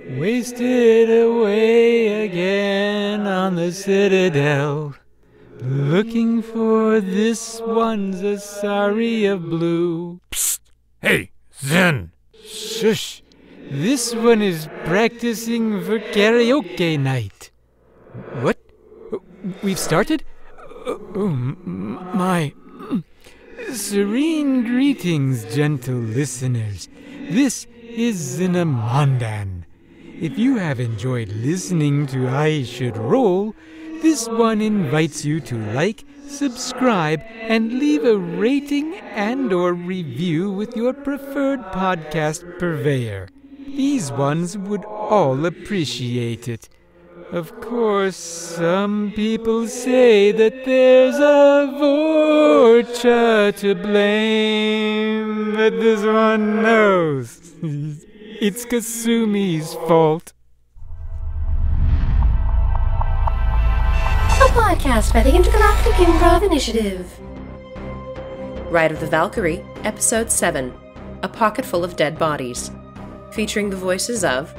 Wasted away again on the Citadel, looking for this one's a sari of blue. Psst! Hey, Zen! Shush! This one is practicing for karaoke night. What? We've started? Oh, my. Serene greetings, gentle listeners. This is Zynamondan. If you have enjoyed listening to I Should Roll, this one invites you to like, subscribe, and leave a rating and/or review with your preferred podcast purveyor. These ones would all appreciate it. Of course, some people say that there's a Vorcha to blame, but this one knows. It's Kasumi's fault. A podcast by the Intergalactic Improv Initiative. Ride of the Valkyrie, Episode 7, A Pocketful of Dead Bodies. Featuring the voices of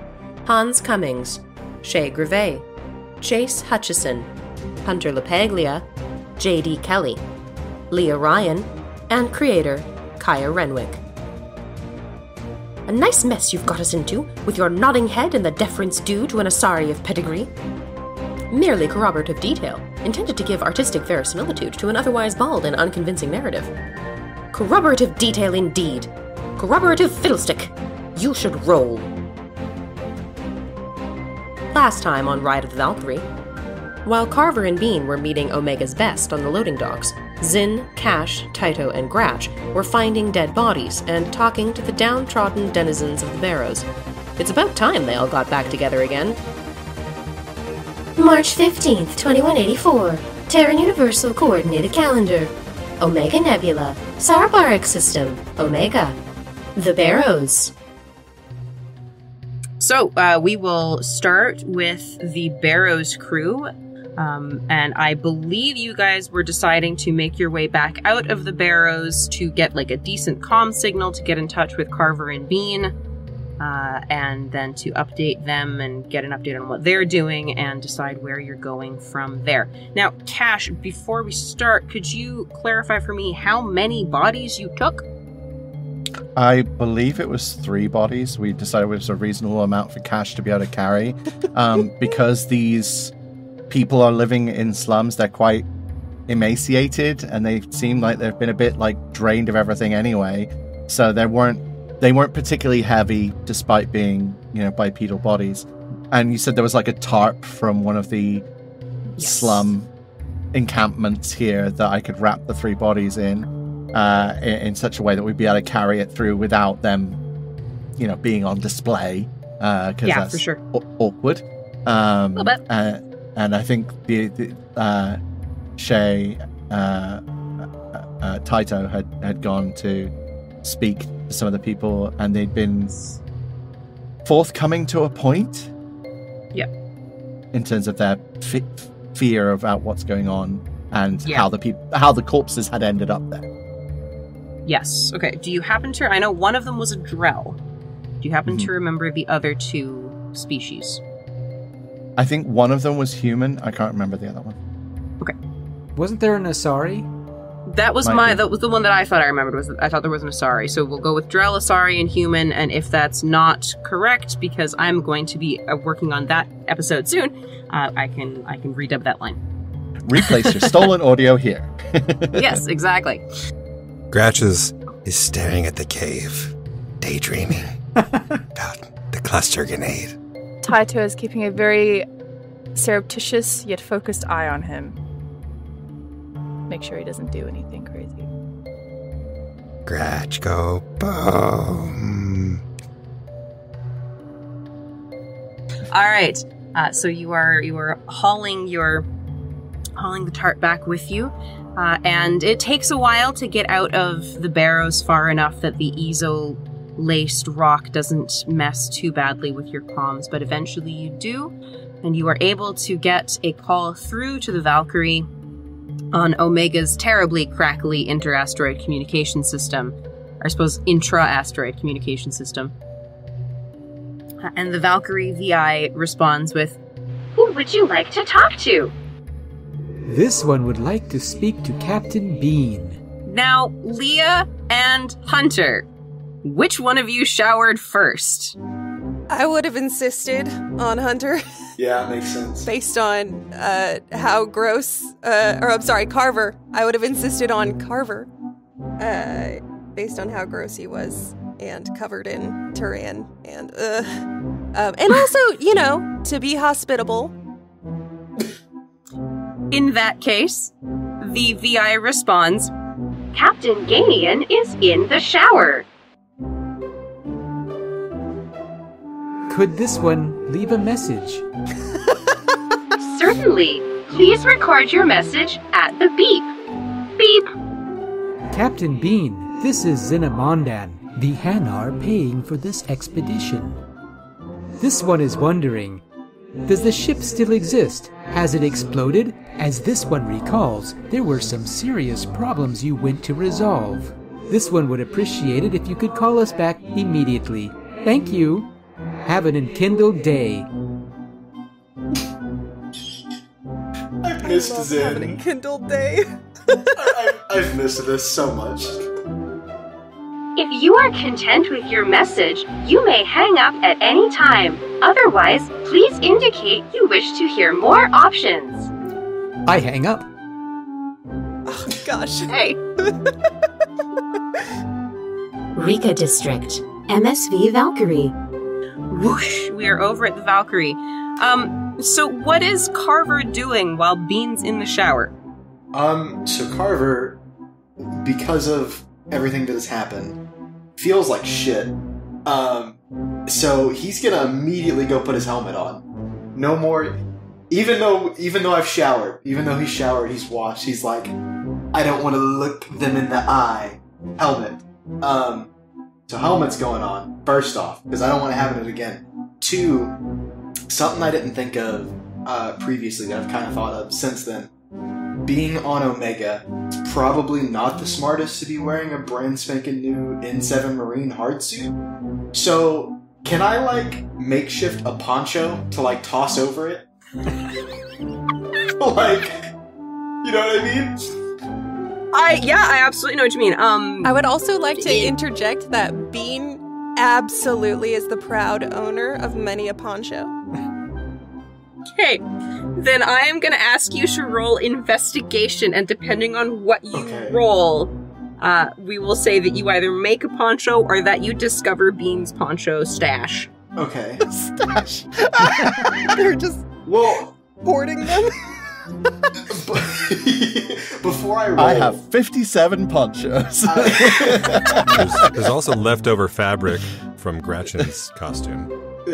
Hans Cummings, Grové, Chase Hutchison, Hunter LaPaglia, J.D. Kelly, Leah Ryan, and creator Kaya Renwick. A nice mess you've got us into, with your nodding head and the deference due to an Asari of pedigree. Merely corroborative detail, intended to give artistic verisimilitude to an otherwise bald and unconvincing narrative. Corroborative detail indeed. Corroborative fiddlestick. You should roll. Last time on Ride of the Valkyrie, while Carver and Bean were meeting Omega's best on the loading docks, Zyn, Kache, Titoh, and Gratch were finding dead bodies and talking to the downtrodden denizens of the Barrows. It's about time they all got back together again. March 15th, 2184. Terran Universal Coordinated Calendar. Omega Nebula. Sarabaric System. Omega. The Barrows. So, we will start with the Barrows crew, and I believe you guys were deciding to make your way back out of the Barrows to get, like, a decent comm signal to get in touch with Carver and Bean, and then to update them and get an update on what they're doing and decide where you're going from there. Now, Kache, before we start, could you clarify for me how many bodies you took? I believe it was 3 bodies. We decided it was a reasonable amount for Kache to be able to carry. Because these people are living in slums, they're quite emaciated, and they seem like they've been a bit like drained of everything anyway. So they weren't particularly heavy, despite being, bipedal bodies. And you said there was like a tarp from one of the slum encampments here that I could wrap the 3 bodies in such a way that we'd be able to carry it through without them, being on display. Because that's for sure. Awkward. A little bit. And I think the Titoh had gone to speak to some of the people, and they'd been forthcoming to a point. Yeah. In terms of their fear about what's going on and how the corpses had ended up there. Yes. Okay. Do you happen to... I know one of them was a Drell. Do you happen to remember the other 2 species? I think one of them was human. I can't remember the other one. Okay. Wasn't there an Asari? That was the one that I thought I remembered. I thought there was an Asari. So we'll go with Drell, Asari, and human. And if that's not correct, because I'm going to be working on that episode soon, I can redub that line. Replace your stolen audio here. Yes, exactly. Gratch is staring at the cave, daydreaming about the cluster grenade. Titoh is keeping a very surreptitious yet focused eye on him. Make sure he doesn't do anything crazy. Gratch, go boom. All right. So you are hauling the tarp back with you. And it takes a while to get out of the Barrows far enough that the ezo-laced rock doesn't mess too badly with your comms, but eventually you do, and you are able to get a call through to the Valkyrie on Omega's terribly crackly inter-asteroid communication system, or I suppose intra-asteroid communication system. And the Valkyrie VI responds with, Who would you like to talk to? This one would like to speak to Captain Bean. Now, Leah and Hunter, which one of you showered first? I would have insisted on Hunter. Yeah, makes sense. Based on how gross, Carver. I would have insisted on Carver. Based on how gross he was and covered in Turan and also, to be hospitable. In that case, the VI responds, Captain Gainian is in the shower. Could this one leave a message? Certainly. Please record your message at the beep. Beep. Captain Bean, this is Zynamondan, the Hanar paying for this expedition. This one is wondering, does the ship still exist? Has it exploded? As this one recalls, there were some serious problems you went to resolve. This one would appreciate it if you could call us back immediately. Thank you. Have an enkindled day. I've missed Have an Zen. enkindled day. I've missed this so much. If you are content with your message, you may hang up at any time. Otherwise, please indicate you wish to hear more options. I hang up. Oh, gosh. hey, Rika District, MSV Valkyrie. whoosh, we are over at the Valkyrie. So what is Carver doing while Bean's in the shower? So Carver, because of everything that has happened, feels like shit. So he's gonna immediately go put his helmet on. No more. Even though I've showered, even though he's showered, he's washed. He's like, I don't want to look them in the eye. Helmet. So helmet's going on. First off, because I don't want to happen it again. 2, something I didn't think of previously that I've kind of thought of since then. Being on Omega, it's probably not the smartest to be wearing a brand spanking new N7 Marine hardsuit. So, can I, makeshift a poncho to, toss over it? You know what I mean? I absolutely know what you mean. I would also like to interject that Bean absolutely is the proud owner of many a poncho. Okay, then I am going to ask you to roll investigation, and depending on what you roll, we will say that you either make a poncho or that you discover Bean's poncho stash. Okay. Stash. They're just hoarding them. Before I roll... I have 57 ponchos. There's also leftover fabric from Gratchen's costume.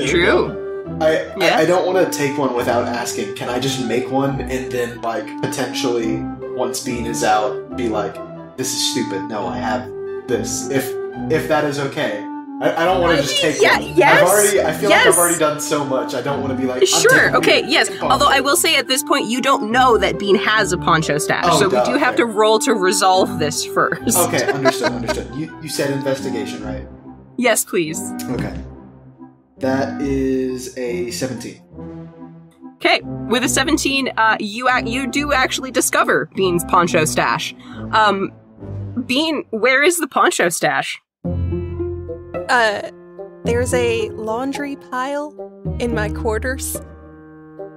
True. I don't want to take one without asking. Can I just make one and then, potentially, once Bean is out, be like, this is stupid. No, I have this. If that is okay. I don't want to just take one. Yes. I feel like I've already done so much. I don't want to be like, sure, okay, yes. Although I will say at this point, you don't know that Bean has a poncho stash, so we do have to roll to resolve this first. Okay, understood. You said investigation, right? Yes, please. Okay. That is a 17. Okay, with a 17, you do actually discover Bean's poncho stash. Bean, where is the poncho stash? There's a laundry pile in my quarters,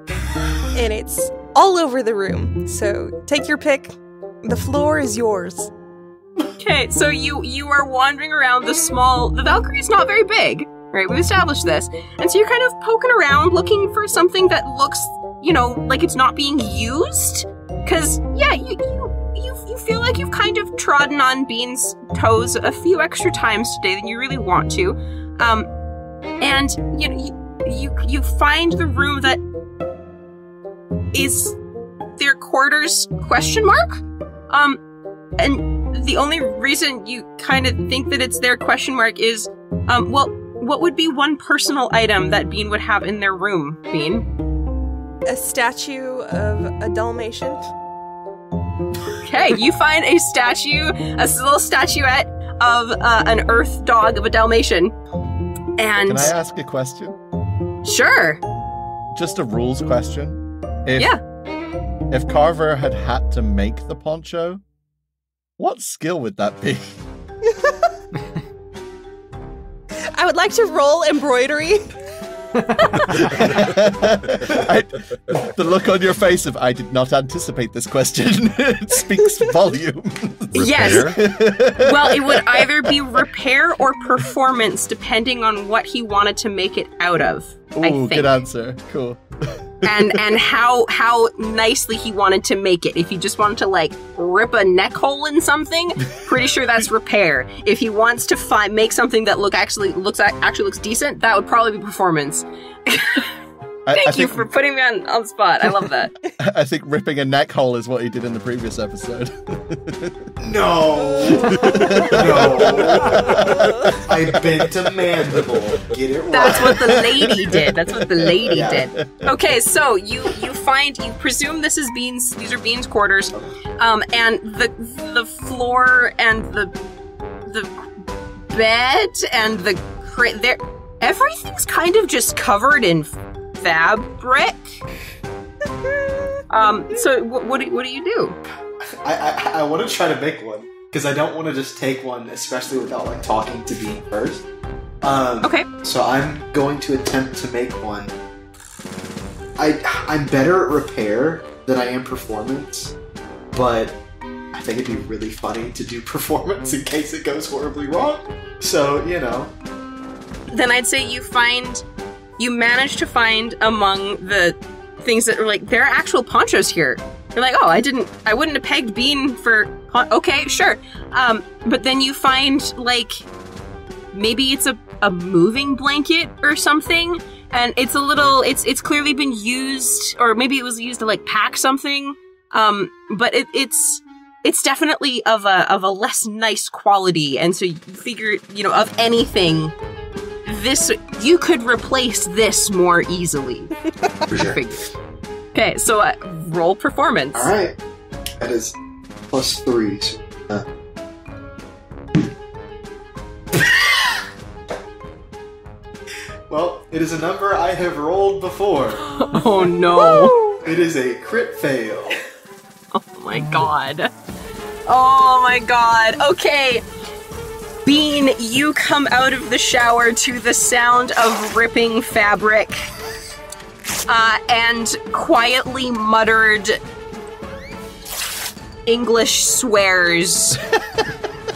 and it's all over the room, so take your pick. The floor is yours. Okay, so you are wandering around the Valkyrie's not very big, right? We've established this. And so you're kind of poking around looking for something that looks, like it's not being used. Because, you feel like you've kind of trodden on Bean's toes a few extra times today than you really want to. And, you find the room that is their quarters ? And the only reason you kind of think that it's their ? is, what would be one personal item that Bean would have in their room, Bean? A statue of a Dalmatian. Okay, you find a little statuette of an earth dog of a Dalmatian. And Can I ask a question? Sure. Just a rules question. Yeah. If Carver had to make the poncho, what skill would that be? I would like to roll embroidery. The look on your face of, I did not anticipate this question, it speaks volumes. Yes. Well, it would either be repair or performance, depending on what he wanted to make it out of. I Ooh, think. good answer. Cool. And how nicely he wanted to make it. If he just wanted to like rip a neck hole in something, pretty sure that's repair. If he wants to make something that actually looks decent, that would probably be performance. Thank you for putting me on the spot. I love that. I think ripping a neck hole is what he did in the previous episode. No. I bent a mandible. Get it right. That's what the lady did. Did. Okay, so you presume these are Bean's quarters, and the floor and the bed and the crate, everything's kind of just covered in fabric. So what do you do? I want to try to make one because I don't want to just take one, especially without like talking to Bean first. Okay. So I'm going to attempt to make one. I'm better at repair than I am performance, but I think it'd be really funny to do performance in case it goes horribly wrong. So, you know. Then I'd say you manage to find among the things that are like, there are actual ponchos here. You're like, oh, I wouldn't have pegged Bean for, okay, sure. But then you find like, maybe it's a moving blanket or something, and it's clearly been used, or maybe it was used to like pack something. But it's definitely of a less nice quality, and so you figure, of anything, you could replace this more easily. For sure. Okay, so roll performance. All right, that is +3. Well, it is a number I have rolled before. Oh no! It is a crit fail. Oh my god! Oh my god! Okay. Bean, you come out of the shower to the sound of ripping fabric, and quietly muttered English swears.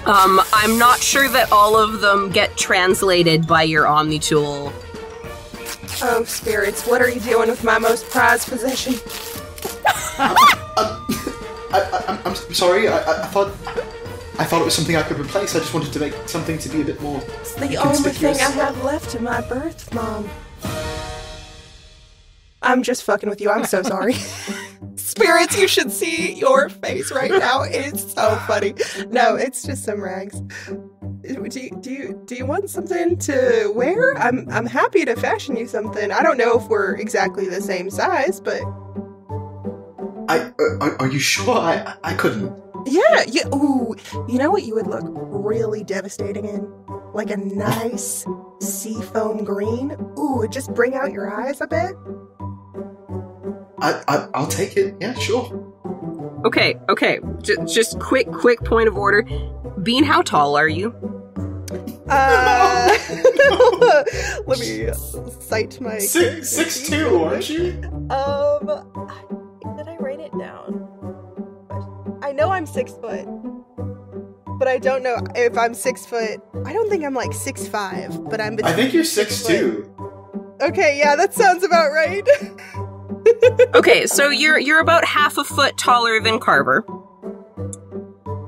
I'm not sure that all of them get translated by your Omnitool. Oh, spirits, what are you doing with my most prized possession? I'm sorry, I thought it was something I could replace. I just wanted to make something to be a bit more It's the only thing I have left of my birth, Mom. I'm just fucking with you. I'm so sorry. Spirits, you should see your face right now. It's so funny. No, it's just some rags. Do you want something to wear? I'm happy to fashion you something. I don't know if we're exactly the same size, but are you sure? I couldn't. Yeah. Ooh, you know what you would look really devastating in? Like a nice seafoam green. Ooh, it'd just bring out your eyes a bit. I'll take it. Yeah, sure. Okay. Just quick point of order. Bean, how tall are you? Let me cite my 6'2", aren't you? Did I write it down? I know I'm 6 foot, but I don't know if I'm 6 foot. I don't think I'm like 6'5", but I'm between. I think you're 6'2". Okay, yeah, that sounds about right. Okay, so you're about half a foot taller than Carver.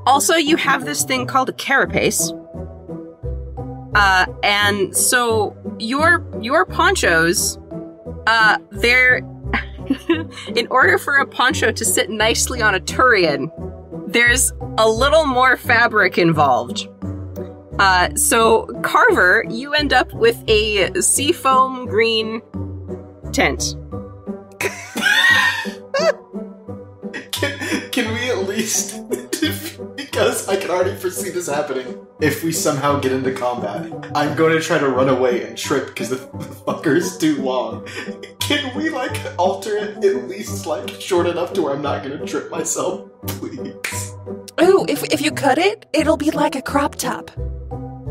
Also, you have this thing called a carapace. And so your ponchos, they're in order for a poncho to sit nicely on a Turian, there's a little more fabric involved. So Carver, you end up with a seafoam green tent. Can we at least, because because I can already foresee this happening. If we somehow get into combat, I'm going to try to run away and trip because the fucker is too long. Can we, alter it at least, short enough to where I'm not going to trip myself? Please. Ooh, if you cut it, it'll be like a crop top.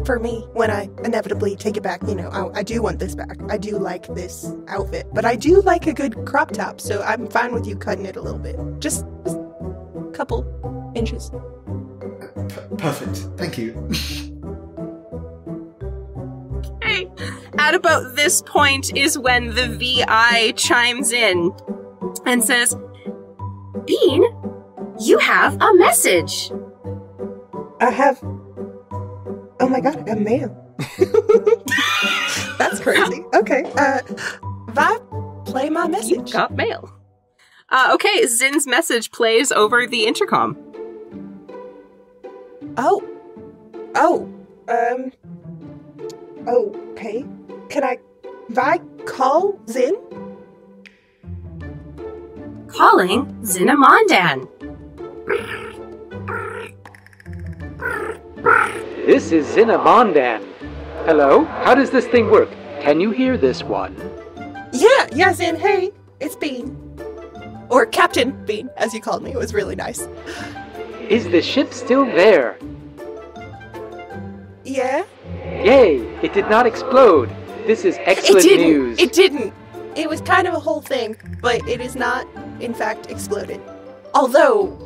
For me, when I inevitably take it back, I do want this back. I do like this outfit, but I do like a good crop top, so I'm fine with you cutting it a little bit. Just a couple inches. Perfect. Thank you. Okay. At about this point is when the VI chimes in and says, Bean, you have a message. I have... Oh my god, I got mail. That's crazy. Okay, Vibe, play my message. You got mail. Okay, Zin's message plays over the intercom. Okay. Can I, Vi, call Zin? Calling Zynamondan. This is Zynamondan. Hello? How does this thing work? Can you hear this one? Yeah, Zin, hey, it's Bean. Or Captain Bean, as you called me. It was really nice. Is the ship still there? Yeah? Yay! It did not explode. This is excellent news. It didn't. It was kind of a whole thing, but it is not, in fact, exploded. Although,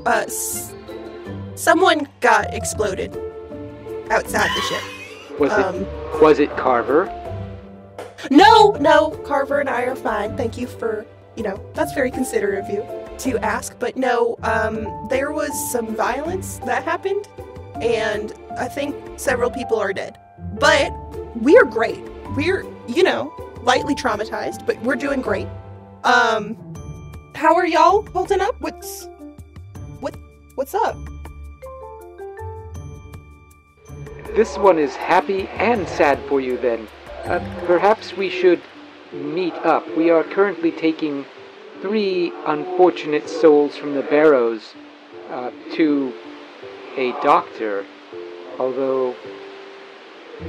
someone got exploded outside the ship. Was it Carver? No, Carver and I are fine. Thank you for, that's very considerate of you to ask. But no, there was some violence that happened, and I think several people are dead. But we're great. We're, lightly traumatized, but we're doing great. How are y'all holding up? What's up? This one is happy and sad for you then. Perhaps we should meet up. We are currently taking 3 unfortunate souls from the barrows to a doctor, although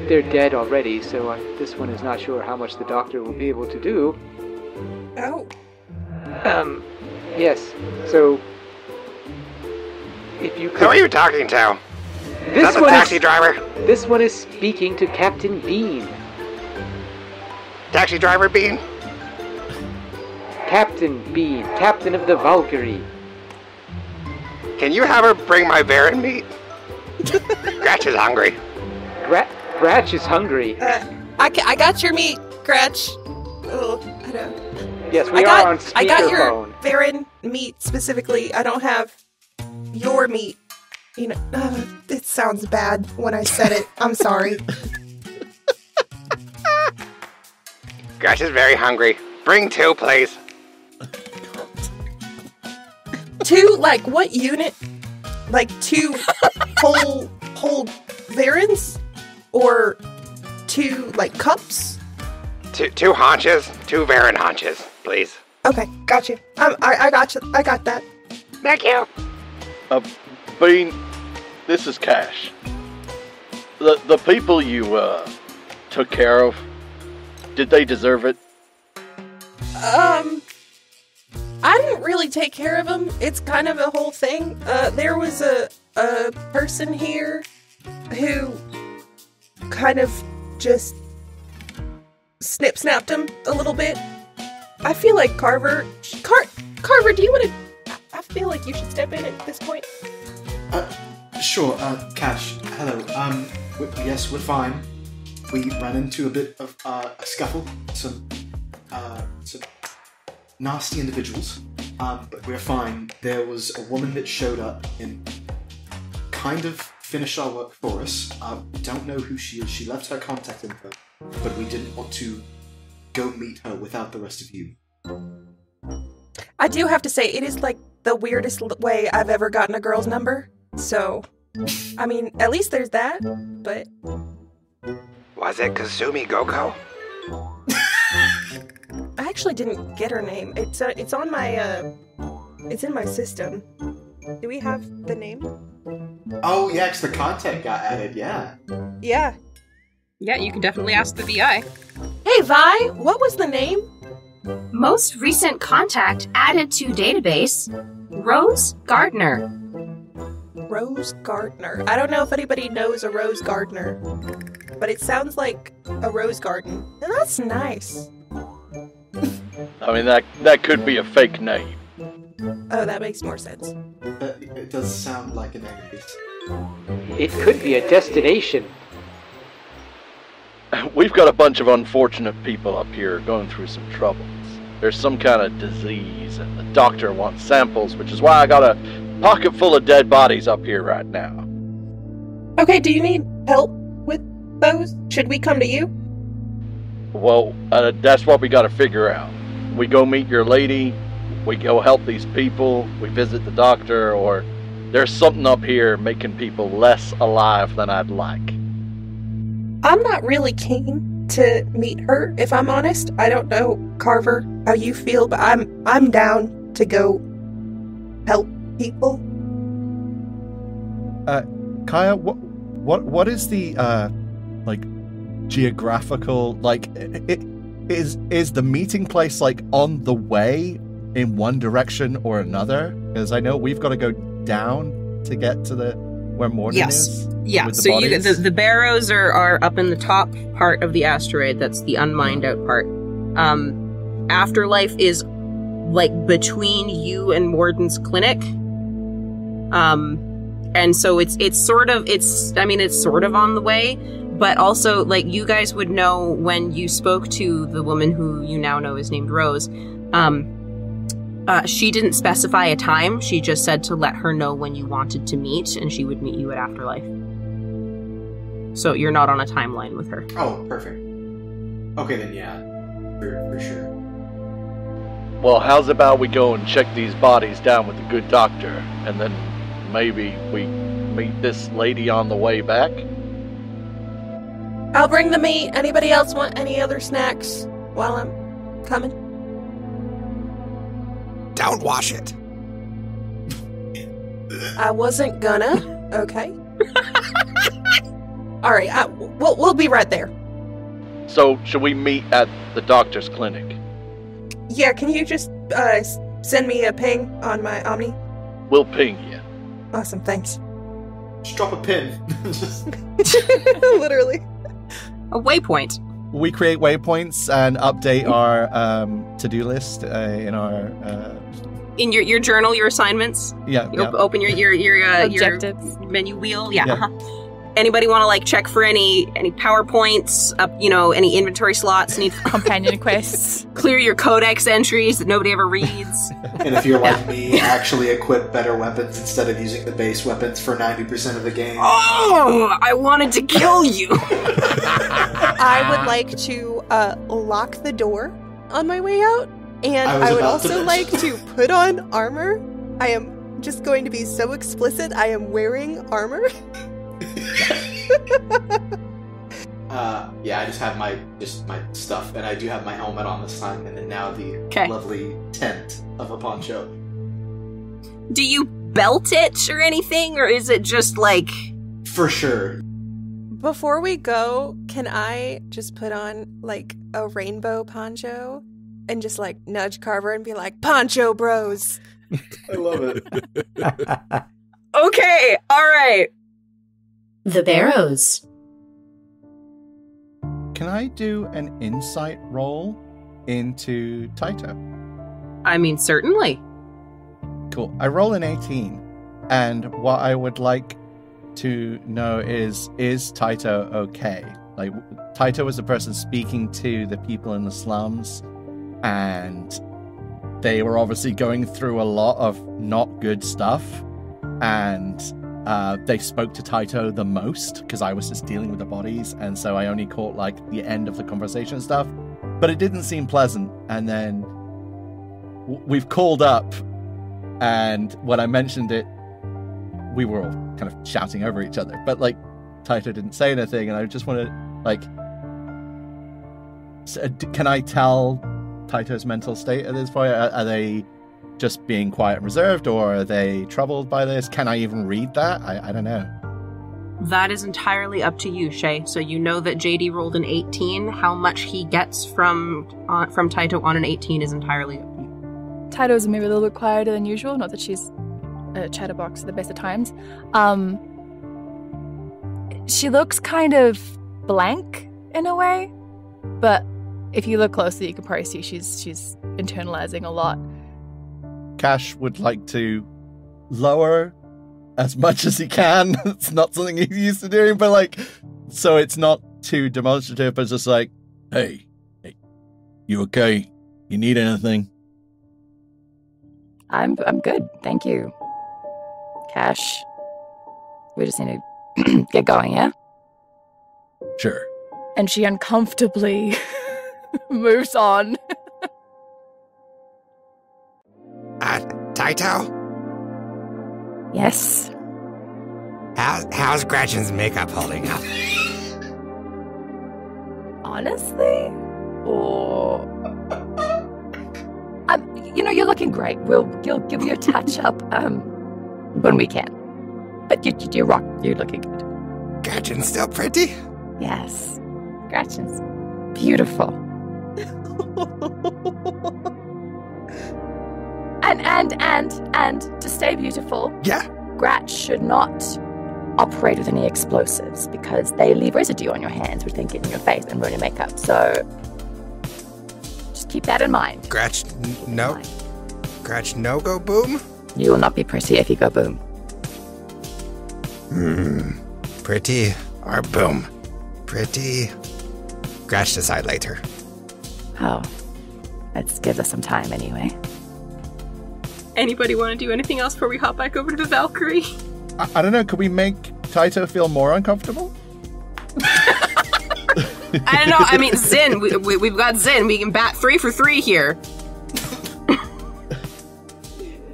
they're dead already, so this one is not sure how much the doctor will be able to do. Oh. Yes, so if you could... Who are you talking to? This Is that the one taxi driver? This one is speaking to Captain Bean. Taxi driver Bean? Captain Bean, captain of the Valkyrie. Can you have her bring my Baron meat? Gratch is hungry. Gratch is hungry. I got your meat, Gratch. Oh, I know. Yes, we are on speakerphone. I got your Baron meat specifically. I don't have your meat. It sounds bad when I said it. I'm sorry. Gratch is very hungry. Bring 2, please. 2, what unit? 2 whole Varens? Or 2, cups? 2 haunches, 2 Baron haunches, please. Okay, got you. I got you. I got that. Thank you. Bean, this is Kache. The people you took care of, did they deserve it? I didn't really take care of them. It's kind of a whole thing. There was a person here who kind of just snapped him a little bit. I feel like Carver, do you want to? I feel like you should step in at this point. Sure. Kache, hello. Yes, we're fine. We ran into a bit of a scuffle. Some nasty individuals. But we're fine. There was a woman that showed up and kind of finished our work for us. Don't know who she is. She left her contact info, but we didn't want to go meet her without the rest of you. I do have to say, it is the weirdest way I've ever gotten a girl's number. So, I mean, at least there's that, but... Was it Kazumi Goko? I actually didn't get her name. It's on my, it's in my system. Do we have the name? Oh, yeah, because the content got added, yeah. Yeah. Yeah, you can definitely ask the VI. Hey, Vi, what was the name? Most recent contact added to database, Rose Gardner. Rose Gardner. I don't know if anybody knows a Rose Gardner, but it sounds like a rose garden, and that's nice. I mean, that could be a fake name. Oh, that makes more sense. It does sound like an Aries. It could be a destination. We've got a bunch of unfortunate people up here going through some troubles. There's some kind of disease, and the doctor wants samples, which is why I got a pocket full of dead bodies up here right now. Okay, do you need help with those? Should we come to you? Well, that's what we gotta figure out. We go meet your lady, we go help these people, we visit the doctor, or there's something up here making people less alive than I'd like. I'm not really keen to meet her, if I'm honest. I don't know, Carver, how you feel, but I'm down to go help people. Kaya, what is the geographical, is the meeting place on the way in one direction or another? Because I know we've got to go down to get to where Morden is. Yeah, with the so bodies. the barrows are up in the top part of the asteroid. That's the unmined out part. Afterlife is between you and Morden's clinic. And so it's sort of on the way, but also you guys would know when you spoke to the woman who you now know is named Rose. She didn't specify a time. She just said to let her know when you wanted to meet, and she would meet you at Afterlife. So you're not on a timeline with her. Oh, perfect. Okay, then yeah, for sure. Well, how's about we go and check these bodies down with the good doctor, and then maybe we meet this lady on the way back? I'll bring the meat. Anybody else want any other snacks while I'm coming? Downwash it. I wasn't gonna. Okay. All right. We'll be right there. So, should we meet at the doctor's clinic? Yeah. Can you just send me a ping on my Omni? We'll ping you. Awesome. Thanks. Just drop a pin. Literally. A waypoint. We create waypoints and update our to-do list in our in your journal, your assignments. Yeah. Open your objectives, your menu wheel. Yeah. Yeah. Uh-huh. Anybody want to check for any PowerPoints? Any inventory slots? Need companion quests. Clear your codex entries that nobody ever reads. And if you're like me, actually equip better weapons instead of using the base weapons for 90% of the game. Oh, I wanted to kill you. I would like to lock the door on my way out, and I would also like to put on armor. I am just going to be so explicit. I am wearing armor. Yeah, I just have my stuff, and I do have my helmet on this time, and then now the lovely tent of a poncho. Do you belt it or anything, or is it just For sure. Before we go, can I just put on a rainbow poncho and just nudge Carver and be like, "Poncho bros"? I love it. Okay, all right. The Barrows. Can I do an insight roll into Titoh? I mean, certainly. Cool. I roll an 18, and what I would like to know is Titoh okay? Titoh was the person speaking to the people in the slums, and they were obviously going through a lot of not good stuff, and they spoke to Titoh the most because I was just dealing with the bodies, and so I only caught the end of the conversation and stuff, but it didn't seem pleasant. And then we've called up, and when I mentioned it, we were all kind of shouting over each other, but Titoh didn't say anything, and I just want to can I tell Tito's mental state at this point? Are they just being quiet and reserved, or are they troubled by this? Can I even read that? I don't know. That is entirely up to you, Shay. So you know that JD rolled an 18. How much he gets from Titoh on an 18 is entirely up to you. Titoh's maybe a little bit quieter than usual. Not that she's a chatterbox at the best of times. She looks kind of blank in a way, but if you look closely, you can probably see she's internalizing a lot. Kache would like to lower as much as he can. It's not something he's used to doing, but like, so it's not too demonstrative, but it's just like, hey, you okay? You need anything? I'm good, thank you. Kache, we just need to get going, yeah? Sure. And she uncomfortably moves on. Titoh? Yes. How's Gretchen's makeup holding up? Honestly? Or... you're looking great. We'll give you a touch-up when we can. But you're looking good. Gretchen's still pretty? Yes. Gretchen's beautiful. And to stay beautiful, yeah, Gratch should not operate with any explosives because they leave residue on your hands, which then get in your face and ruin your makeup. So just keep that in mind. Gratch, no go boom? You will not be pretty if you go boom. Pretty or boom? Pretty. Gratch decide later. Oh, let's give us some time anyway. Anybody want to do anything else before we hop back over to the Valkyrie? I don't know. Could we make Titoh feel more uncomfortable? I don't know. I mean, Zin. We've got Zin. We can bat 3 for 3 here.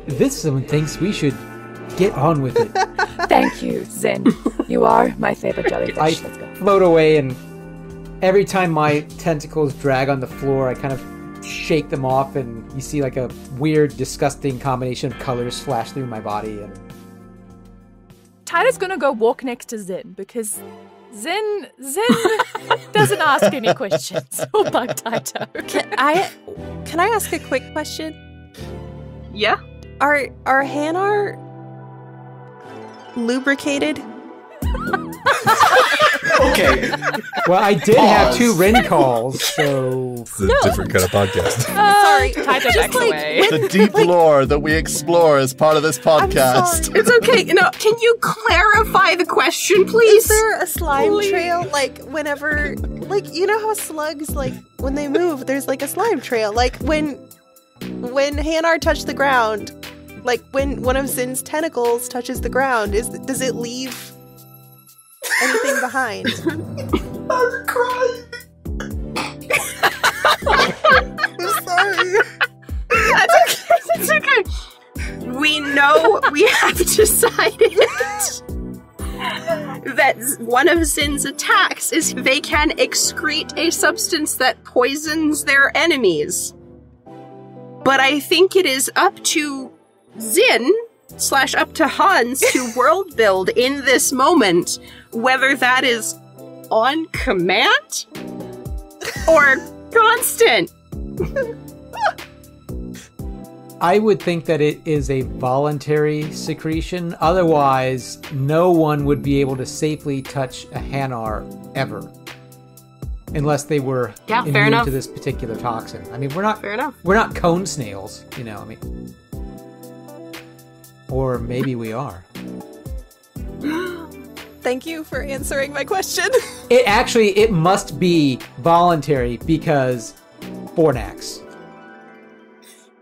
This someone thinks we should get on with it. Thank you, Zin. You are my favorite jellyfish. Let's go. Float away, and every time my tentacles drag on the floor, I kind of shake them off, and you see like a weird, disgusting combination of colors flash through my body. And Titoh's gonna go walk next to Zin because Zin doesn't ask any questions about Titoh. Can I ask a quick question? Yeah. Are Hanar lubricated? Okay. Well, I did have 2 Ren calls, so... It's a different kind of podcast. Sorry, Titoh backs away. The deep lore that we explore as part of this podcast. It's okay. No, can you clarify the question, please? Is there a slime trail? Like, whenever... Like, you know how slugs, like, when they move, there's, like, a slime trail. Like, when Hanar touched the ground, like, when one of Zin's tentacles touches the ground, does it leave anything behind? I'm crying. I'm sorry. That's okay. We know we have decided that one of Zin's attacks is they can excrete a substance that poisons their enemies. But I think it is up to Zin / up to Hans to world build in this moment, whether that is on command or constant. I would think that it is a voluntary secretion. Otherwise, no one would be able to safely touch a Hanar ever. Unless they were immune to this particular toxin. I mean, we're not cone snails, you know, I mean. Or maybe we are. Thank you for answering my question. It must be voluntary because Fornax.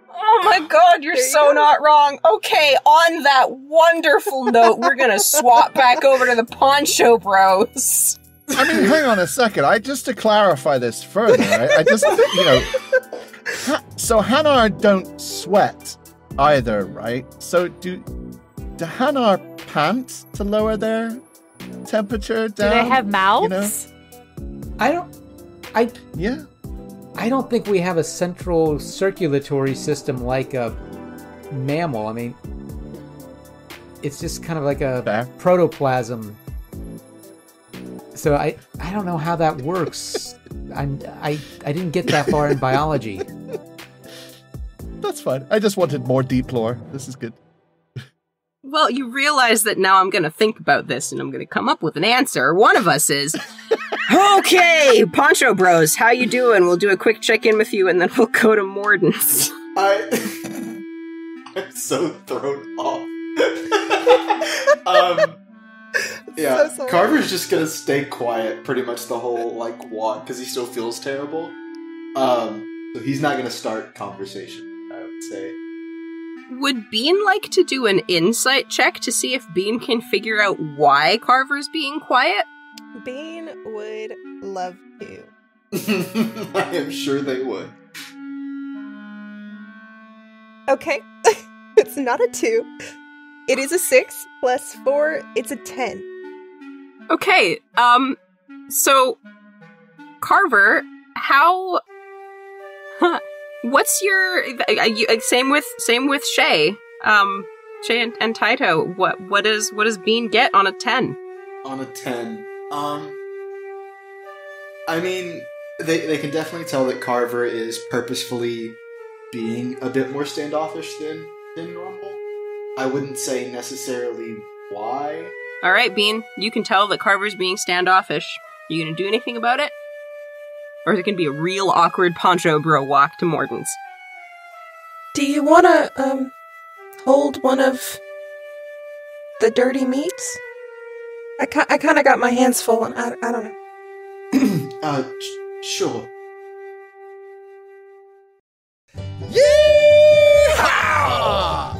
Oh my god, you're so not wrong. Okay, on that wonderful note, we're gonna swap back over to the Poncho Bros. I mean, hang on a second. Just to clarify this further, I just, so Hanar don't sweat either, right? So do Hanar pant to lower their temperature down? Do they have mouths? I don't think we have a central circulatory system like a mammal. I mean, it's just kind of like a protoplasm. So I don't know how that works. I didn't get that far in biology. That's fine. I just wanted more deep lore. This is good. Well, you realize that now I'm going to think about this and I'm going to come up with an answer. One of us is, okay, Poncho Bros, how you doing? We'll do a quick check-in with you and then we'll go to Morden's. I'm so thrown off. Yeah, So Carver's just gonna stay quiet pretty much the whole, walk, because he still feels terrible. So he's not gonna start conversation, I would say. Would Bean like to do an insight check to see if Bean can figure out why Carver's being quiet? Bean would love to. I am sure they would. Okay. It's not a 2. It is a 6 plus 4. It's a 10. Okay, so, Carver, how... What's your... same with Shay. Shay and Titoh. What does Bean get on a 10? On a 10. I mean, they can definitely tell that Carver is purposefully being a bit more standoffish than normal. I wouldn't say necessarily why. Alright, Bean, you can tell that Carver's being standoffish. Are you gonna do anything about it? Or is it gonna be a real awkward Poncho Bro walk to Morden's? Do you want to, hold one of the dirty meats? I kind of got my hands full, and I don't know. Sure. Yeehaw!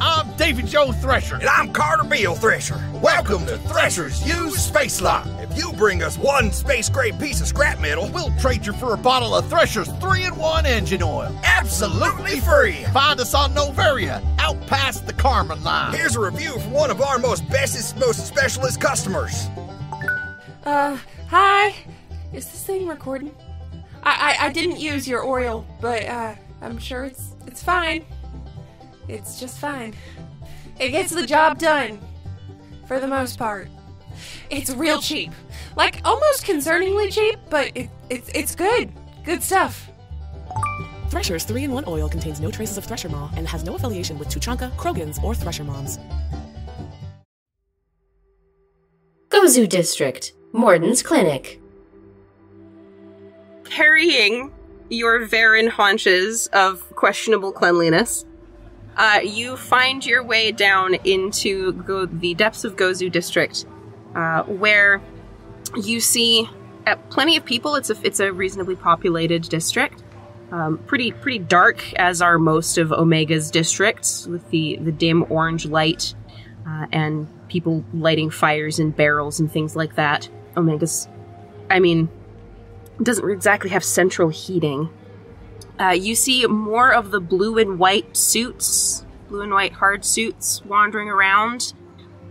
I'm David Joe Thresher. And I'm Carter Beale Thresher. Welcome to Thresher's Used Space Lot. If you bring us one space-grade piece of scrap metal, We'll trade you for a bottle of Thresher's 3-in-1 engine oil. absolutely free. Find us on Novaria, out past the Carmen line. Here's a review from one of our most specialist customers. Hi. Is this thing recording? I didn't use your oil, but I'm sure it's fine. It's just fine. It gets the job done, for the most part. It's real cheap. Like, almost concerningly cheap, but it's good. Good stuff. Thresher's 3-in-1 oil contains no traces of Thresher Maw and has no affiliation with Tuchanka, Krogans, or Thresher Moms. Gozu District, Morden's Clinic. Carrying your Varen haunches of questionable cleanliness, you find your way down into the depths of Gozu District, where you see plenty of people. It's a reasonably populated district. Pretty dark, as are most of Omega's districts, with the dim orange light and people lighting fires in barrels and things like that. Omega's, doesn't exactly have central heating. You see more of the blue and white hard suits wandering around.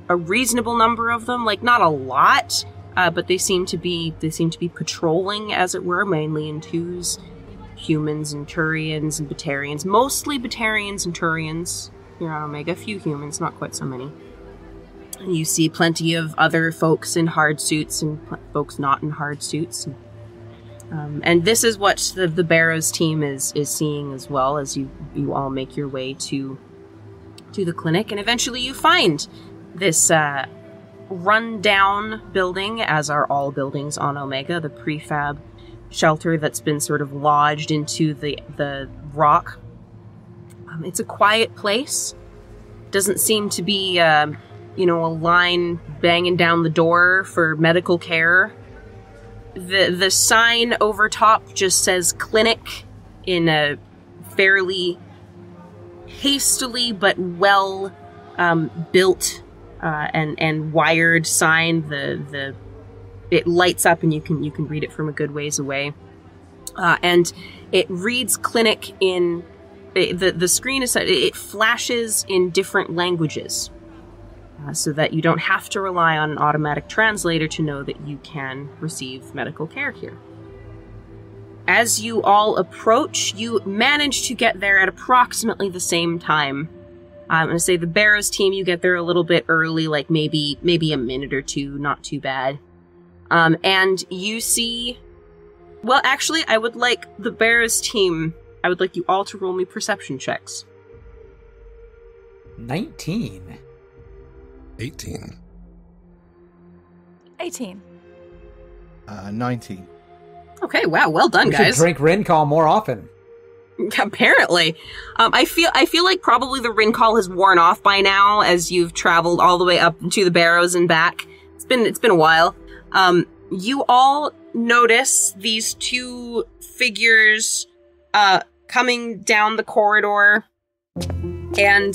A reasonable number of them, not a lot, but they seem to be patrolling, as it were, mainly in twos. Humans and Turians and Batarians, mostly Batarians and Turians here on Omega. A few humans, not quite so many. And you see plenty of other folks in hard suits and folks not in hard suits. And this is what the Barrows team is seeing as well, as you all make your way to the clinic, and eventually you find this run-down building, as are all buildings on Omega, the prefab shelter that's been sort of lodged into the rock. It's a quiet place. Doesn't seem to be, a line banging down the door for medical care. The sign over top just says clinic in a fairly hastily but well built and wired sign. It lights up and you can read it from a good ways away. And it reads clinic in the screen it flashes in different languages. So that you don't have to rely on an automatic translator to know that you can receive medical care here. As you all approach, you manage to get there at approximately the same time I'm going to say the Barrows team, you get there a little bit early, like maybe a minute or two, not too bad. And you see... Well, actually, I would like the Barrows team, I would like you all to roll me perception checks. 19. 18. 18. 19. Okay, wow, well done, we guys. We should drink Rincall more often. Apparently. I feel like probably the Rincall has worn off by now as you've traveled all the way up to the Barrows and back. It's been a while. You all notice these two figures coming down the corridor, and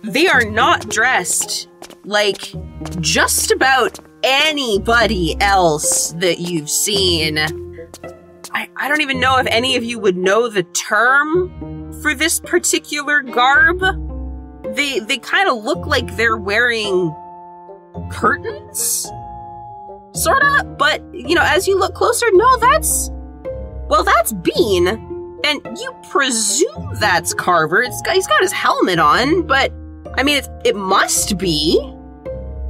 they are not dressed like just about anybody else that you've seen. I don't even know if any of you would know the term for this particular garb. They kind of look like they're wearing curtains, sorta, but, you know, as you look closer, no, that's Bean, and you presume that's Carver. He's got his helmet on, but, I mean, it must be.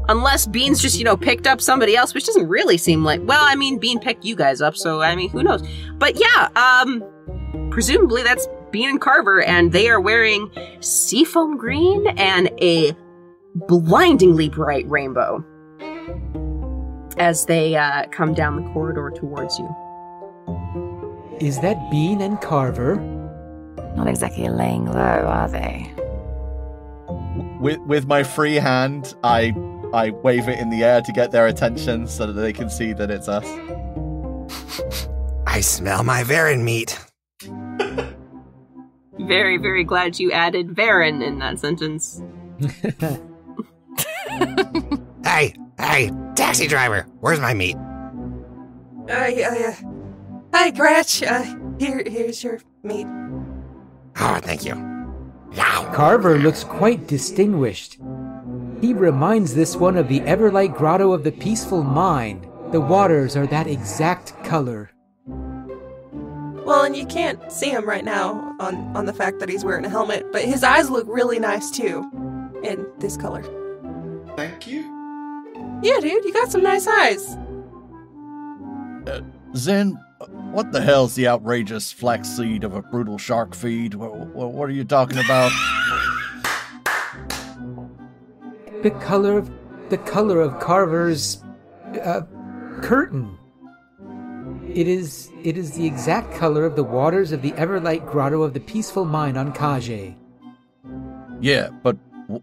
Unless Bean's just, you know, picked up somebody else, which doesn't really seem like... Well, I mean, Bean picked you guys up, so, I mean, who knows? But yeah, presumably that's Bean and Carver, and they are wearing seafoam green and a blindingly bright rainbow as they come down the corridor towards you. Is that Bean and Carver? Not exactly laying low, are they? With my free hand, I wave it in the air to get their attention so that they can see that it's us. I smell my Varen meat. Very, very glad you added Varen in that sentence. Hey, taxi driver, where's my meat? Hi, Gratch. Here's your meat. Oh, thank you. Carver looks quite distinguished. He reminds this one of the Everlight Grotto of the Peaceful Mind. The waters are that exact color. Well, and you can't see him right now on the fact that he's wearing a helmet, but his eyes look really nice too, in this color. Thank you. Yeah, dude, you got some nice eyes. Zen, what the hell's the outrageous flaxseed of a brutal shark feed? What are you talking about? The color of Carver's curtain. It is the exact color of the waters of the Everlight Grotto of the Peaceful Mind on Kache. Yeah, but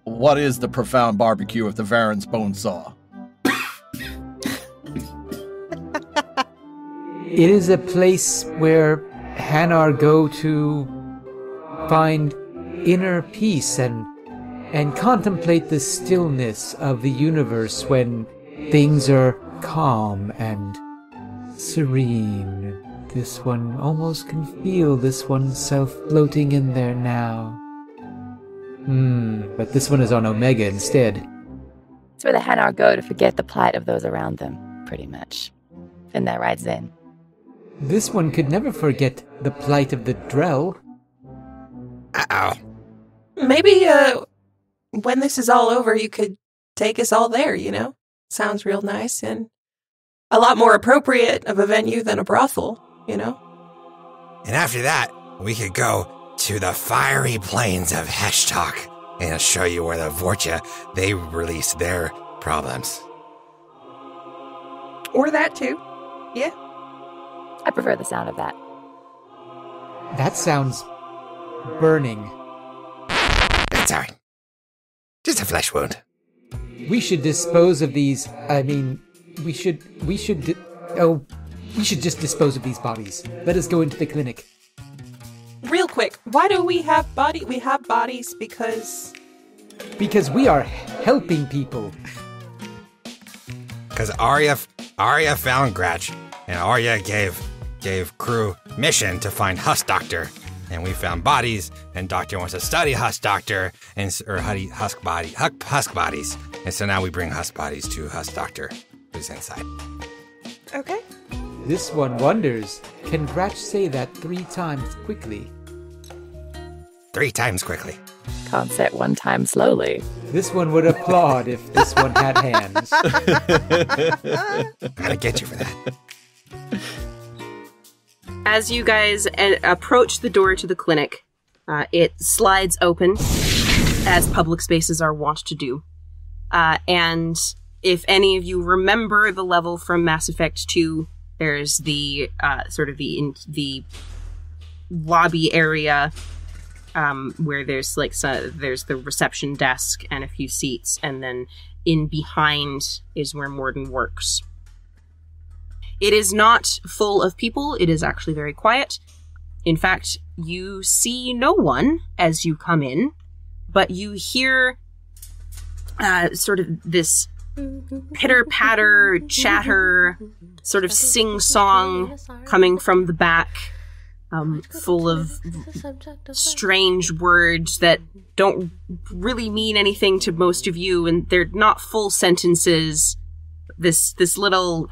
what is the profound barbecue of the Varen's bone saw? It is a place where Hanar go to find inner peace and contemplate the stillness of the universe when things are calm and serene. This one almost can feel this oneself floating in there now. But this one is on Omega instead. It's where the Hanar go to forget the plight of those around them, pretty much. Isn't that right, Zen? This one could never forget the plight of the Drell. Uh-oh. Maybe, when this is all over, you could take us all there, you know? Sounds real nice and a lot more appropriate of a venue than a brothel, you know? And after that, we could go to the fiery plains of Heshtok and show you where the Vorcha, they release their problems. Or that too. Yeah. I prefer the sound of that. That sounds burning. That's alright. Just a flesh wound. We should dispose of these. I mean, we should just dispose of these bodies. Let us go into the clinic. Real quick, why do we have bodies? We have bodies because we are helping people. Because Arya found Gratch, and Arya gave crew mission to find Husk Doctor, and we found bodies, and Doctor wants to study Husk Doctor Husk bodies, and so now we bring Husk bodies to Husk Doctor, who's inside. Okay. This one wonders, can Gratch say that 3 times quickly? 3 times quickly. can't say it one time slowly. This one would applaud if this one had hands. Gotta get you for that. As you guys approach the door to the clinic, it slides open, as public spaces are wont to do. And if any of you remember the level from Mass Effect 2, there's the the lobby area where there's there's the reception desk and a few seats, and then in behind is where Morden works. It is not full of people. It is actually very quiet. In fact, you see no one as you come in, but you hear sort of this pitter-patter, chatter, sort of sing-song coming from the back, full of strange words that don't really mean anything to most of you, and they're not full sentences. This little,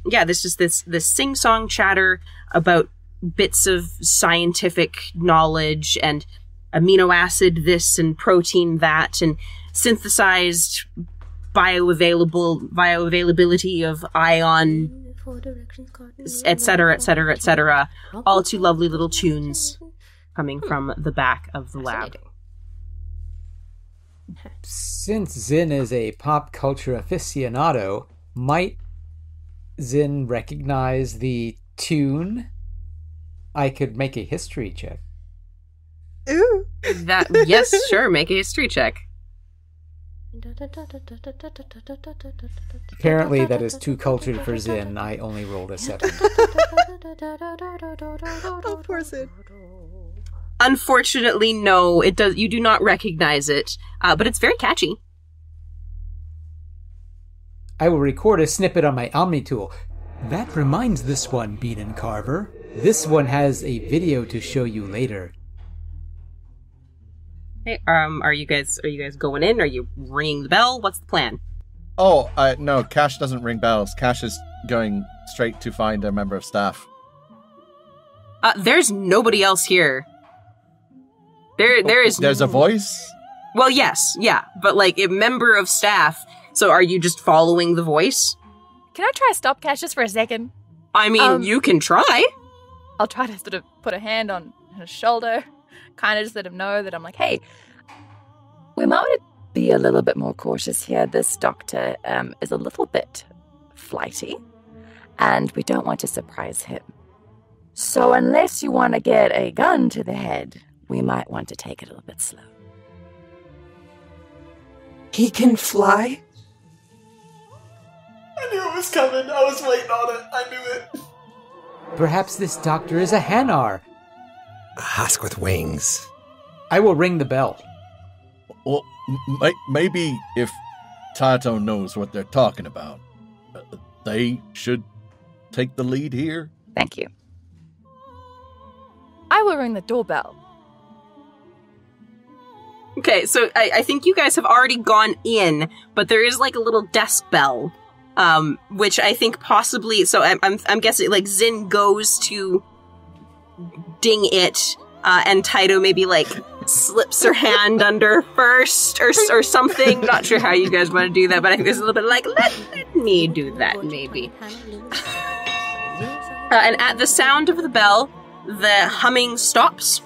this sing-song chatter about bits of scientific knowledge and amino acid this and protein that and synthesized bioavailability of ion, etc., etc., etc. All two lovely little tunes coming from the back of the lab. Since Zin is a pop culture aficionado, might Zin recognize the tune? I could make a history check. Ooh. Yes, sure, make a history check. Apparently that is too cultured for Zin. I only rolled a 7. Oh, poor Zin. Unfortunately, no, it does. You do not recognize it, but it's very catchy. I will record a snippet on my Omni tool. That reminds this one, Bean and Carver. This one has a video to show you later. Hey, are you guys going in? Are you ringing the bell? What's the plan? Oh, no, Kache doesn't ring bells. Kache is going straight to find a member of staff. There's nobody else here. There's a voice? Well, yes, yeah, but like a member of staff. So are you just following the voice? Can I try to stop Kache just for a second? I mean, you can try. I'll try to sort of put a hand on his shoulder, kind of just let him know that I'm like, hey, we might want to be a little bit more cautious here. This doctor is a little bit flighty, and we don't want to surprise him. So unless you want to get a gun to the head, we might want to take it a little bit slow. He can fly? I knew it was coming. I was waiting on it. I knew it. Perhaps this doctor is a Hanar. A husk with wings. I will ring the bell. Well, maybe if Titoh knows what they're talking about, they should take the lead here. Thank you. I will ring the doorbell. Okay, so I think you guys have already gone in, but there is like a little desk bell, which I think possibly. So I'm guessing like Zin goes to ding it, and Titoh maybe like slips her hand under first or something. Not sure how you guys want to do that, but I think there's a little bit like let me do that maybe. And at the sound of the bell, the humming stops.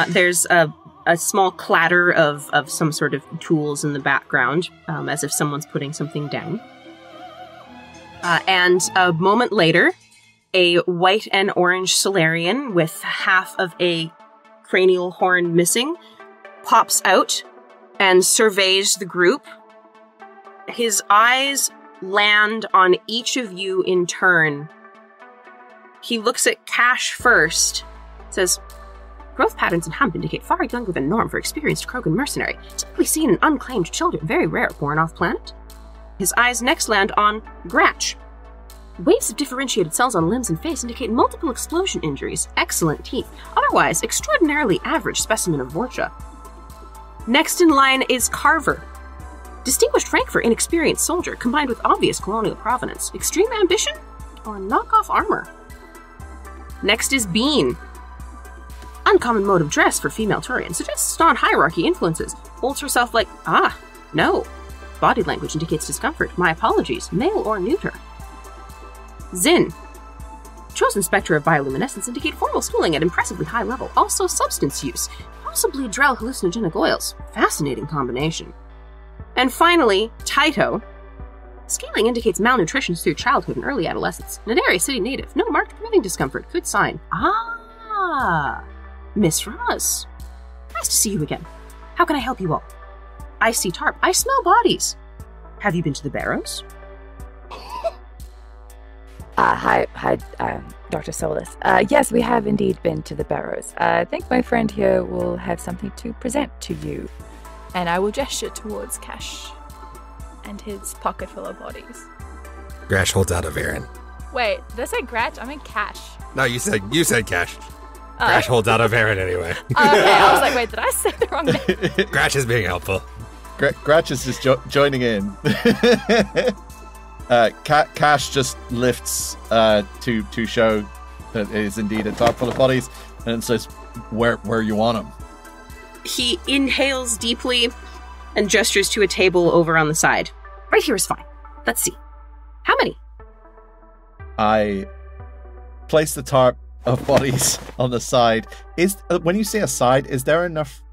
There's a small clatter of some sort of tools in the background, as if someone's putting something down. And a moment later, a white and orange Solarian with half of a cranial horn missing pops out and surveys the group. His eyes land on each of you in turn. He looks at Kache first, says, "Growth patterns in hemp indicate far younger than norm for experienced Krogan mercenary, typically seen in unclaimed children, very rare, born off planet." His eyes next land on Gratch. "Waves of differentiated cells on limbs and face indicate multiple explosion injuries, excellent teeth, otherwise extraordinarily average specimen of Vorcha." Next in line is Carver. "Distinguished rank for inexperienced soldier, combined with obvious colonial provenance, extreme ambition, or knockoff armor." Next is Bean. uncommon mode of dress for female Turian. Suggests non-hierarchy influences. Holds herself like, no. Body language indicates discomfort. My apologies. Male or neuter. Zin. Chosen spectra of bioluminescence indicate formal schooling at impressively high level. Also substance use. Possibly Drell hallucinogenic oils. Fascinating combination. And finally, Titoh. Scaling indicates malnutrition through childhood and early adolescence. Nadari city native. No marked breathing discomfort. Good sign. Miss Raas. Nice to see you again. How can I help you all? I see tarp. I smell bodies. Have you been to the barrows? Hi, Dr. Solus. Yes, we have indeed been to the barrows. I think my friend here will have something to present to you. And I will gesture towards Kache and his pocket full of bodies. Gratch holds out a Varen. Wait, did I say Gratch? I mean Kache. No, you said Kache. Gratch holds out a Varen anyway. Okay, I was like, wait, did I say the wrong name? Gratch is being helpful. Gratch is just joining in. Kache just lifts to show that it is indeed a tarp full of bodies, and says, "Where you want them?" He inhales deeply and gestures to a table over on the side. Right here is fine. Let's see. How many? I place the tarp of bodies on the side. When you say a side, is there enough?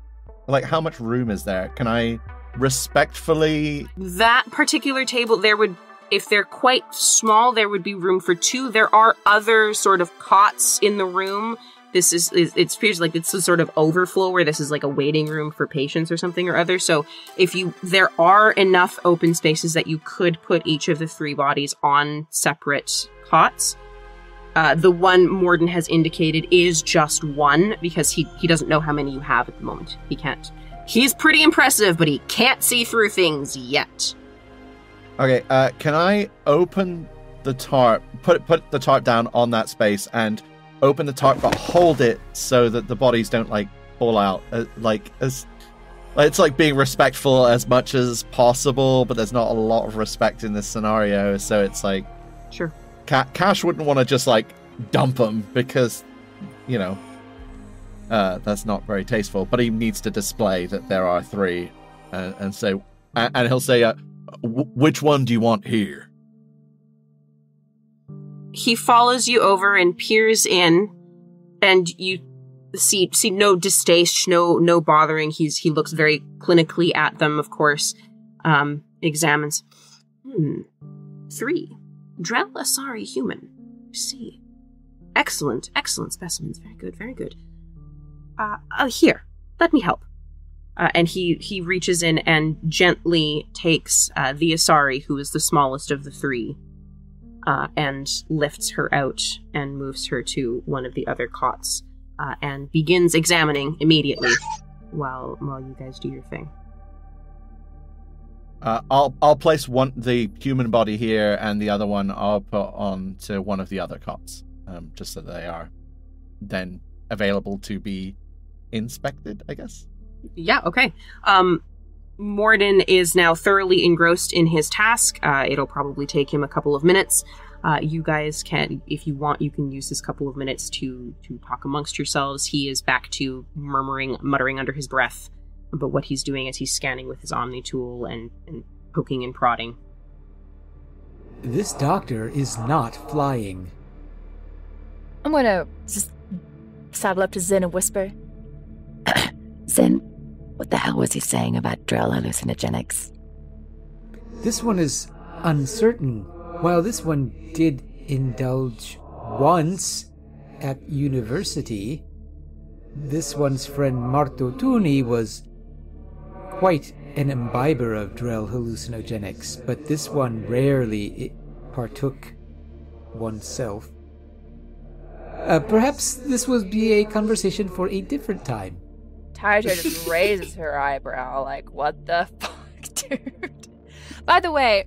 Like, how much room is there? Can I respectfully? That particular table, there would. If they're quite small, there would be room for two. There are other sort of cots in the room. It appears like it's a sort of overflow where this is like a waiting room for patients or something or other. So there are enough open spaces that you could put each of the three bodies on separate cots. The one Morden has indicated is just one because he doesn't know how many you have at the moment. He can't. He's pretty impressive, but he can't see through things yet. Okay, can I open the tarp, put the tarp down on that space and open the tarp but hold it so that the bodies don't like fall out? It's like being respectful as much as possible, but there's not a lot of respect in this scenario, so it's like... Sure. Kache wouldn't want to just like dump them because, that's not very tasteful, but he needs to display that there are three and say, and he'll say, which one do you want here? He follows you over and peers in, and you see no distaste, no bothering. He looks very clinically at them, of course. Examines. 3. Drell Asari human. See. Excellent specimens. Very good, very good. Here, let me help. And he reaches in and gently takes the Asari, who is the smallest of the three, and lifts her out and moves her to one of the other cots, and begins examining immediately while you guys do your thing. I'll place the human body here, and the other one I'll put on to one of the other cots, just so they are then available to be inspected, I guess. Yeah, okay. Morden is now thoroughly engrossed in his task. It'll probably take him a couple of minutes. You guys can, if you want, you can use this couple of minutes to talk amongst yourselves. He is back to muttering under his breath. But what he's doing is he's scanning with his Omni tool and poking and prodding. This doctor is not flying. I'm gonna just saddle up to Zin and whisper. Zin, what the hell was he saying about Drell hallucinogenics? This one is uncertain. While this one did indulge once at university, this one's friend Martotuni was quite an imbiber of Drell hallucinogenics, but this one rarely partook oneself. Perhaps this would be a conversation for a different time. Titoh just raises her eyebrow like, what the fuck, dude? By the way,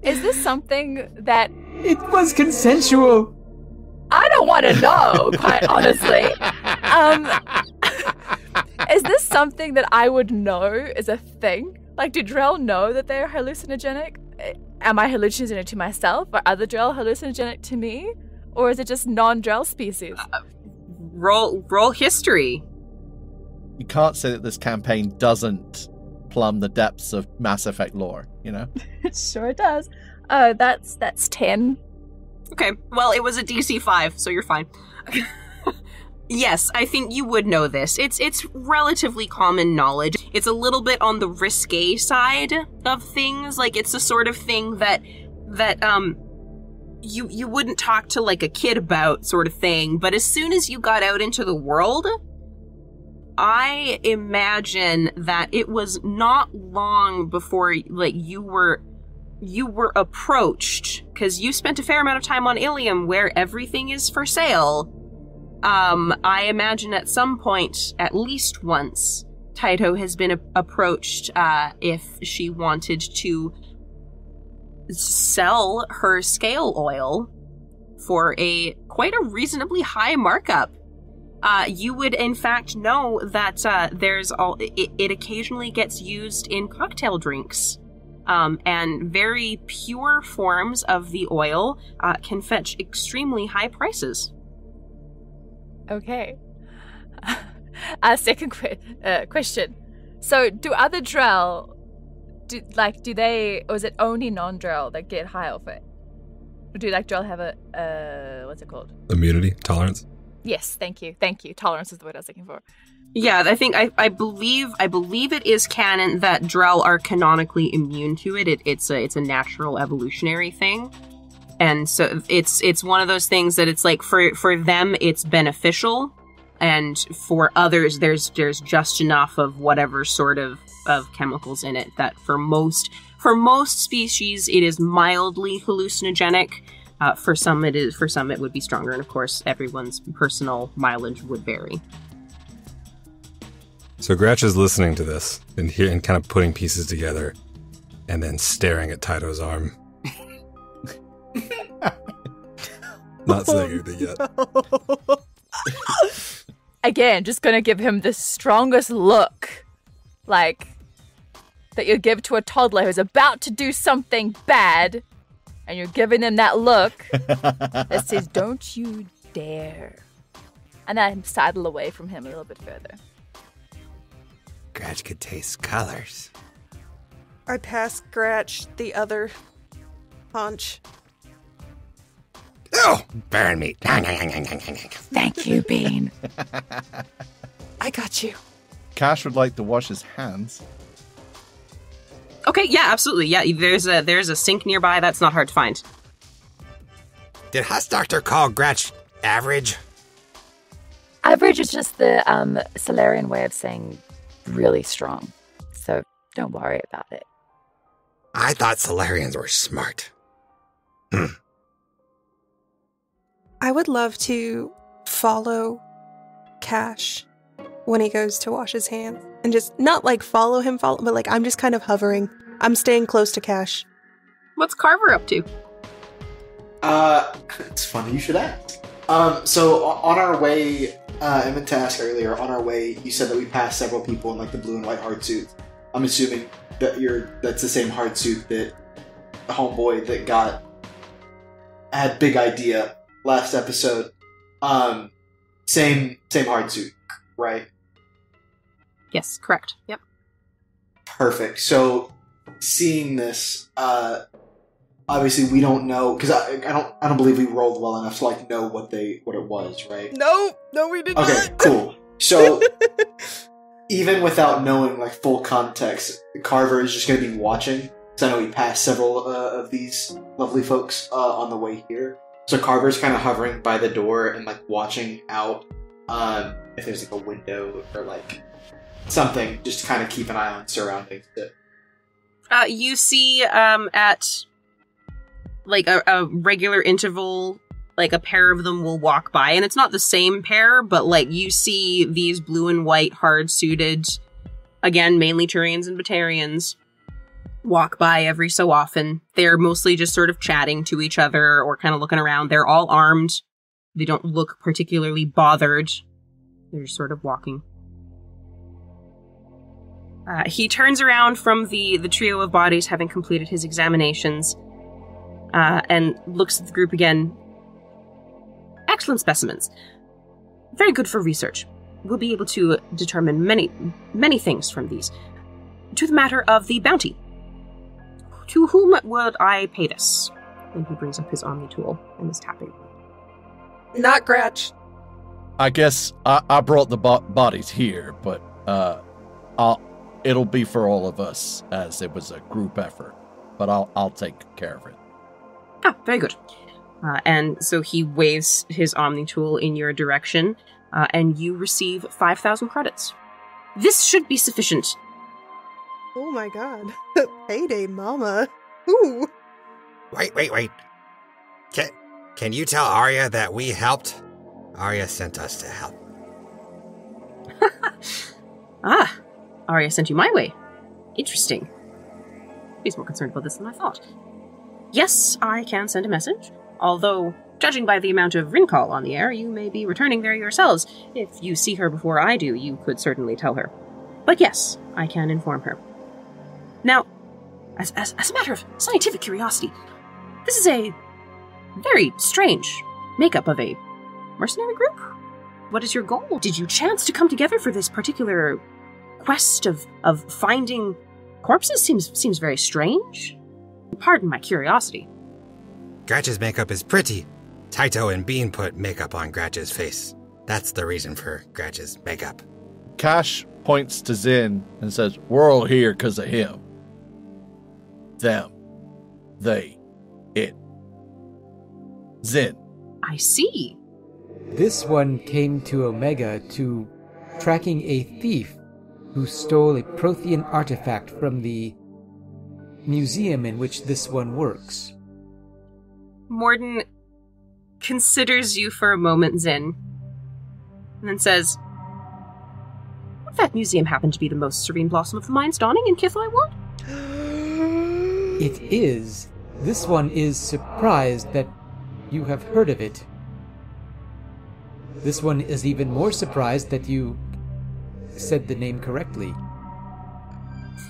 is this something that... It was consensual! I don't want to know, quite honestly. Is this something that I would know is a thing? Like, do Drell know that they're hallucinogenic? Am I hallucinogenic to myself? Are other Drell hallucinogenic to me? Or is it just non-Drell species? Roll history. you can't say that this campaign doesn't plumb the depths of Mass Effect lore, you know? It sure does. That's 10. Okay, well, it was a DC 5, so you're fine. Yes, I think you would know this. It's relatively common knowledge. It's a little bit on the risque side of things. Like, it's the sort of thing that you wouldn't talk to, like, a kid about, sort of thing. But as soon as you got out into the world, I imagine that it was not long before, like, you were approached, because you spent a fair amount of time on Ilium where everything is for sale. I imagine at some point, at least once, Titoh has been approached if she wanted to sell her scale oil for quite a reasonably high markup. You would in fact know that it occasionally gets used in cocktail drinks. And very pure forms of the oil can fetch extremely high prices. Okay. Second question. So, do other Drell, or is it only non-Drell that get high off it? Or do Drell have a what's it called? Immunity? Tolerance? Yes, thank you. Tolerance is the word I was looking for. Yeah, I think I believe it is canon that Drell are canonically immune to it. It's a natural evolutionary thing. And so it's one of those things that it's like for them it's beneficial, and for others there's just enough of whatever sort of chemicals in it that for most species it is mildly hallucinogenic. For some it would be stronger, and of course everyone's personal mileage would vary. So Gratch is listening to this and kind of putting pieces together, and then staring at Titoh's arm. Not saying anything yet. Again, just gonna give him the strongest look, like that you give to a toddler who's about to do something bad, and you're giving them that look that says, "Don't you dare!" And then I sidle away from him a little bit further. Gratch could taste colors. I pass Gratch the other haunch. Oh, burn me. Thank you, Bean. I got you. Kache would like to wash his hands. Okay, yeah, absolutely. Yeah, there's a sink nearby. That's not hard to find. Did Hutchison call Gratch average? Average is just the Solarian way of saying really strong. So don't worry about it. I thought Solarians were smart. I would love to follow Kache when he goes to wash his hands. And just not like follow him, but like I'm just kind of hovering. I'm staying close to Kache. What's Carver up to? It's funny you should ask. So on our way, I meant to ask earlier, on our way, you said that we passed several people in like the blue and white hard suits. I'm assuming that that's the same hard suit that the homeboy that had big idea last episode. Same hard suit, right? Yes, correct. Yep. Perfect. So seeing this, obviously we don't know, because I don't believe we rolled well enough to like know what it was, right? No, we did not. Okay, cool. So even without knowing like full context, Carver is just going to be watching, because I know we passed several of these lovely folks on the way here. So Carver's kind of hovering by the door and like watching out if there's like a window or like something, just to kind of keep an eye on surroundings. You see at like a regular interval, like a pair of them will walk by, and it's not the same pair, but like you see these blue and white hard-suited, again, mainly Turians and Batarians, walk by every so often. They're mostly just sort of chatting to each other or kind of looking around. They're all armed. They don't look particularly bothered. They're just sort of walking. He turns around from the trio of bodies, having completed his examinations, and looks at the group again. Excellent specimens. Very good for research. will be able to determine many things from these. To the matter of the bounty. To whom would I pay this? And he brings up his Omni tool and is tapping. Not Gratch. I guess I brought the bodies here, but it'll be for all of us as it was a group effort. But I'll take care of it. Ah, very good. And so he waves his Omni tool in your direction, and you receive 5,000 credits. This should be sufficient. Oh my god. Payday mama. Ooh. Wait. Can you tell Arya that we helped? Arya sent us to help. Arya sent you my way. Interesting. He's more concerned about this than I thought. Yes, I can send a message, although, judging by the amount of Rincall on the air, you may be returning there yourselves. If you see her before I do, you could certainly tell her. But yes, I can inform her. Now, as a matter of scientific curiosity, this is a very strange makeup of a mercenary group. What is your goal? Did you chance to come together for this particular quest of finding corpses? Seems very strange. Pardon my curiosity. Gratch's makeup is pretty. Titoh and Bean put makeup on Gratch's face. That's the reason for Gratch's makeup. Kache points to Zyn and says, "We're all here because of him. Them. They. It. Zyn." I see. This one came to Omega to tracking a thief who stole a Prothean artifact from the museum in which this one works. Morden considers you for a moment, Zyn, and then says, "Would that museum happen to be the most serene blossom of the mind's dawning in Kithoi Ward?" It is. This one is surprised that you have heard of it. This one is even more surprised that you said the name correctly.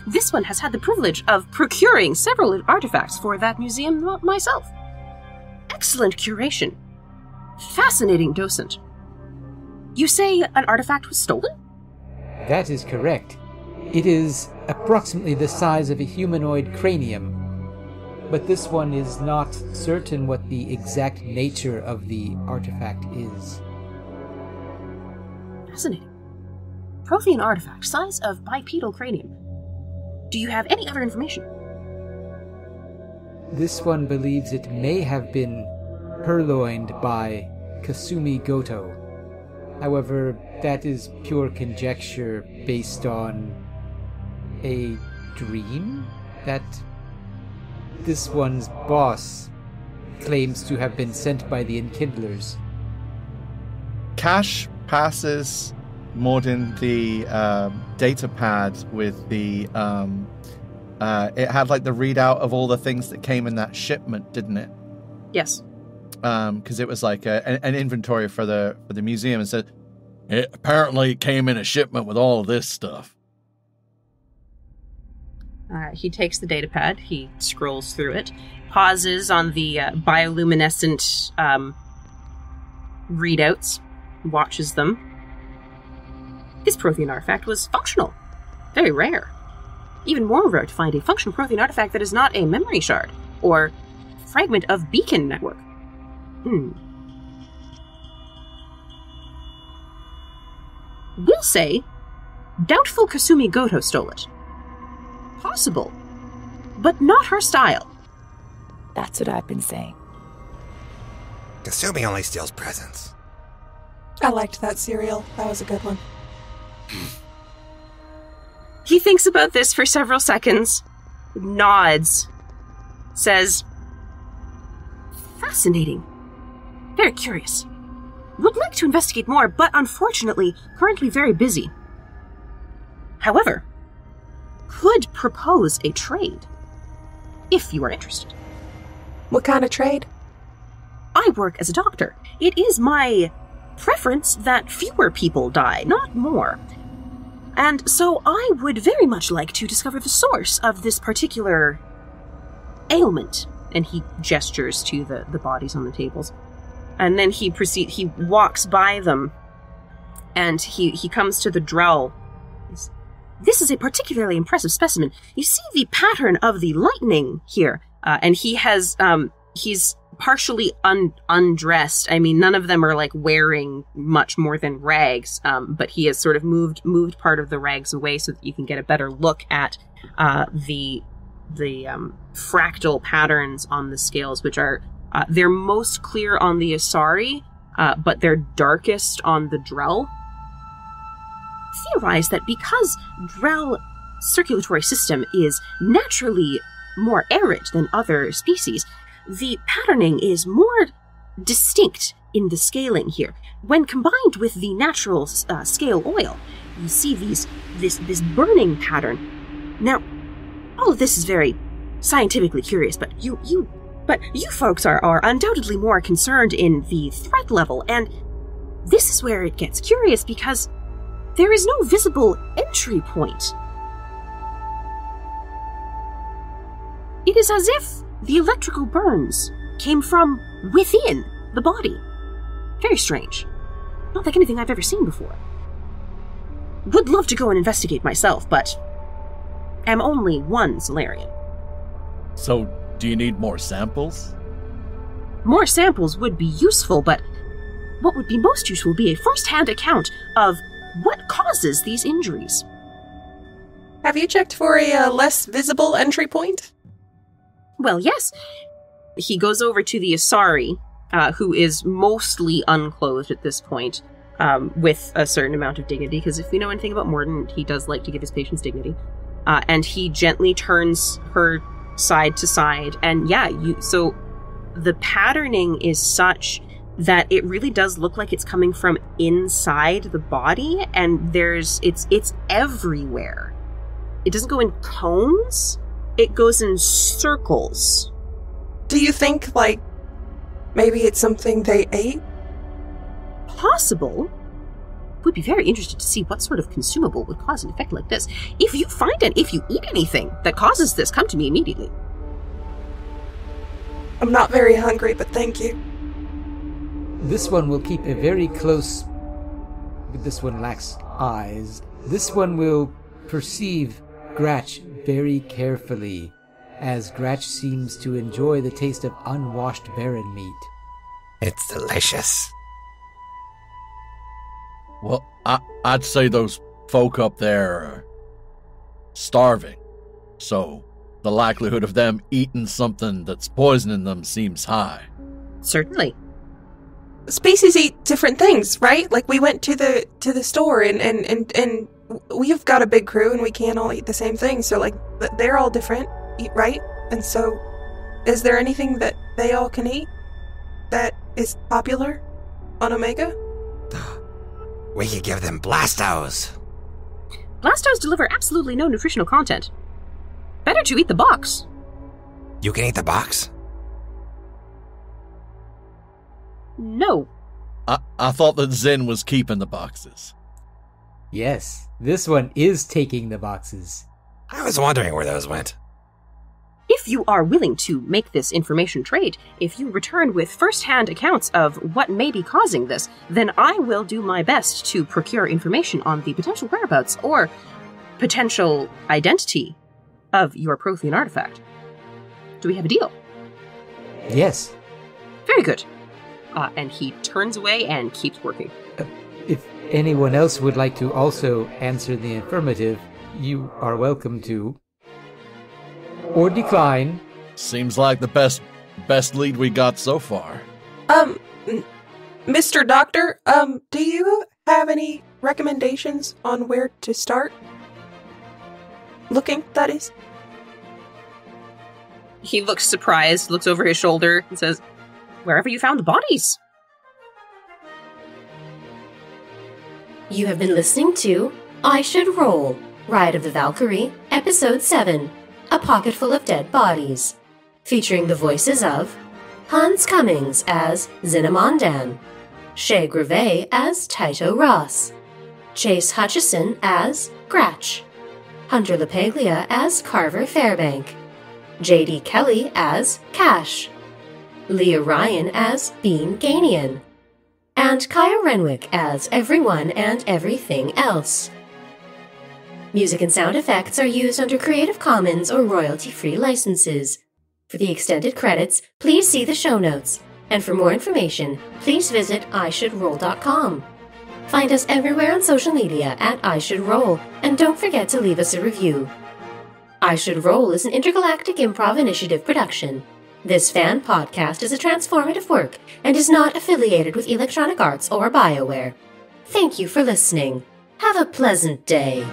This one has had the privilege of procuring several artifacts for that museum myself. Excellent curation. Fascinating docent. You say an artifact was stolen? That is correct. It is approximately the size of a humanoid cranium, but this one is not certain what the exact nature of the artifact is. Fascinating. Prothean artifact, size of bipedal cranium. Do you have any other information? This one believes it may have been purloined by Kasumi Goto. However, that is pure conjecture based on a dream that this one's boss claims to have been sent by the Enkindlers. Kache passes Morden the data pad with the it had like the readout of all the things that came in that shipment, didn't it? Yes. Because it was like an inventory for the museum, and said it apparently came in a shipment with all of this stuff. He takes the data pad, he scrolls through it, pauses on the bioluminescent readouts, watches them. This Prothean artifact was functional. Very rare. Even more rare to find a functional Prothean artifact that is not a memory shard or fragment of beacon network. We'll say, doubtful Kasumi Goto stole it. Possible, but not her style. That's what I've been saying. Kasumi only steals presents. I liked that cereal. That was a good one. He thinks about this for several seconds, nods, says, "Fascinating. Very curious. Would like to investigate more, but unfortunately, currently very busy. However, could propose a trade, if you are interested." What kind of trade? I work as a doctor. It is my preference that fewer people die, not more. And so I would very much like to discover the source of this particular ailment. And he gestures to the bodies on the tables. And then he walks by them and he comes to the Drell. This is a particularly impressive specimen. You see the pattern of the lightning here, and he has he's partially undressed. I mean, none of them are like wearing much more than rags, but he has sort of moved part of the rags away so that you can get a better look at the fractal patterns on the scales, which are they're most clear on the Asari, but they're darkest on the Drell. Theorize that because Drell circulatory system is naturally more arid than other species, the patterning is more distinct in the scaling here. When combined with the natural scale oil, you see this burning pattern. Now, all of this is very scientifically curious, but you folks are undoubtedly more concerned in the threat level, and this is where it gets curious because there is no visible entry point. It is as if the electrical burns came from within the body. Very strange. Not like anything I've ever seen before. Would love to go and investigate myself, but am only one Solarian. So, do you need more samples? More samples would be useful, but what would be most useful would be a first-hand account of what causes these injuries. Have you checked for a less visible entry point? Well, yes. He goes over to the Asari, who is mostly unclothed at this point, with a certain amount of dignity, because if we know anything about Morden, he does like to give his patients dignity. And he gently turns her side to side, and so the patterning is such that it really does look like it's coming from inside the body, and it's everywhere. It doesn't go in cones, it goes in circles. Do you think, maybe it's something they ate? Possible. Would be very interested to see what sort of consumable would cause an effect like this. If you eat anything that causes this, come to me immediately. I'm not very hungry, but thank you. This one will keep a very close... This one lacks eyes. This one will perceive Gratch very carefully, as Gratch seems to enjoy the taste of unwashed barren meat. It's delicious. Well, I'd say those folk up there are starving, so the likelihood of them eating something that's poisoning them seems high. Certainly. Species eat different things, right? Like, we went to the store and we've got a big crew and we can't all eat the same thing, so they're all different, right? And so, is there anything that they all can eat that is popular on Omega? We could give them Blastos. Blastos deliver absolutely no nutritional content. Better to eat the box. You can eat the box? No. I thought that Zen was keeping the boxes. Yes, this one is taking the boxes. I was wondering where those went. If you are willing to make this information trade, if you return with first-hand accounts of what may be causing this, then I will do my best to procure information on the potential whereabouts or potential identity of your Prothean artifact. Do we have a deal? Yes. Very good. And he turns away and keeps working. If anyone else would like to also answer the affirmative, you are welcome to. Or decline. Seems like the best lead we got so far. Mr. Doctor, do you have any recommendations on where to start? Looking, that is. He looks surprised, looks over his shoulder, and says, "Wherever you found the bodies." You have been listening to I Should Roll, Ride of the Valkyrie, Episode 7, A Pocketful of Dead Bodies, featuring the voices of Hans Cummings as Zynamondan, Shay Grové as Titoh Raas, Chase Hutchison as Gratch, Hunter LaPaglia as Carver Fairbank, J.D. Kelly as Kache, Leah Ryan as Bean Gainian, and Kaya Renwick as everyone and everything else. Music and sound effects are used under Creative Commons or royalty-free licenses. For the extended credits, please see the show notes. And for more information, please visit ishouldroll.com. Find us everywhere on social media at ishouldroll, and don't forget to leave us a review. I Should Roll is an Intergalactic Improv Initiative production. This fan podcast is a transformative work and is not affiliated with Electronic Arts or BioWare. Thank you for listening. Have a pleasant day.